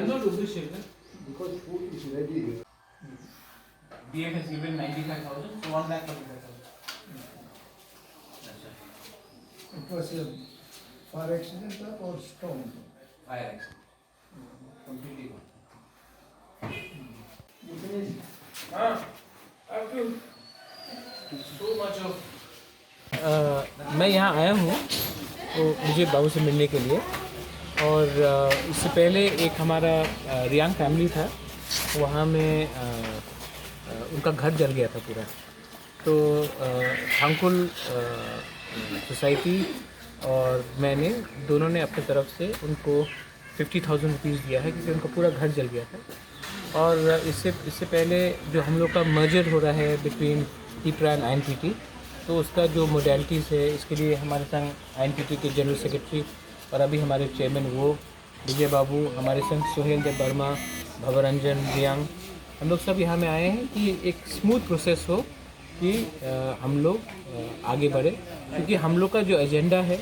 cannot official because food is ready. DF has given 95,000, so 1,25,000. It was a fire accident or storm? Fire accident. Completely gone. So much of मैं यहाँ आया हूँ तो मुझे बाबू से मिलने के लिए। और इससे पहले एक हमारा रियांग फैमिली था, वहाँ में उनका घर जल गया था पूरा। तो थांगकुल सोसाइटी और मैंने दोनों ने अपनी तरफ से उनको 50,000 रुपीज़ दिया है, क्योंकि उनका पूरा घर जल गया था। और इससे पहले जो हम लोग का मर्जर हो रहा है बिटवीन त्रिपुरा एंड INPT, तो उसका जो मोडेलिटीज़ है, इसके लिए हमारे संग INPT के जनरल सेक्रेटरी और अभी हमारे चेयरमैन वो विजय बाबू, हमारे संग सोहेल देव वर्मा, भवरंजन रियांग, हम लोग सब यहाँ में आए हैं कि एक स्मूथ प्रोसेस हो, कि हम लोग आगे बढ़े। क्योंकि हम लोग का जो एजेंडा है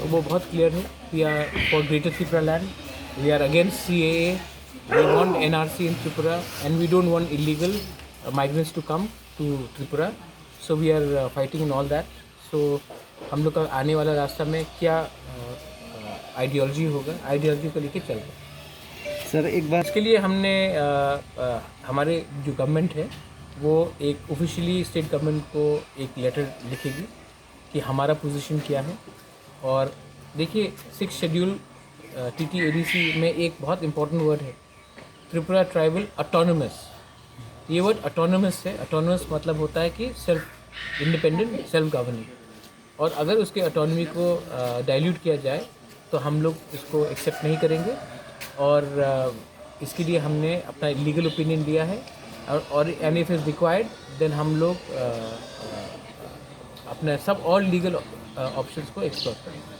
वो बहुत क्लियर है। We are for greater Tripura land, we are against CAA, we want NRC in Tripura, and we don't want illegal migrants to come to Tripura, so we are fighting in all that. So हम लोग का आने वाला रास्ता में क्या ideology होगा, ideology को लेके चल रहे हैं सर। एक बार इसके लिए हमने हमारे जो गवर्नमेंट है वो एक ऑफिशियली स्टेट गवर्नमेंट को एक लेटर लिखेगी कि हमारा पोजीशन क्या है। और देखिए 6 शेड्यूल TTADC में एक बहुत इम्पोर्टेंट वर्ड है, त्रिपुरा ट्राइबल ऑटोनोमस। ये वर्ड ऑटोनोमस है। ऑटोनोमस मतलब होता है कि सेल्फ इंडिपेंडेंट, सेल्फ गवर्निंग। और अगर उसके ऑटोनॉमी को डाइल्यूट किया जाए तो हम लोग इसको एक्सेप्ट नहीं करेंगे। और इसके लिए हमने अपना लीगल ओपिनियन दिया है, और and if is required then हम लोग अपना सब और लीगल ऑप्शंस को एक्सप्लोर करेंगे।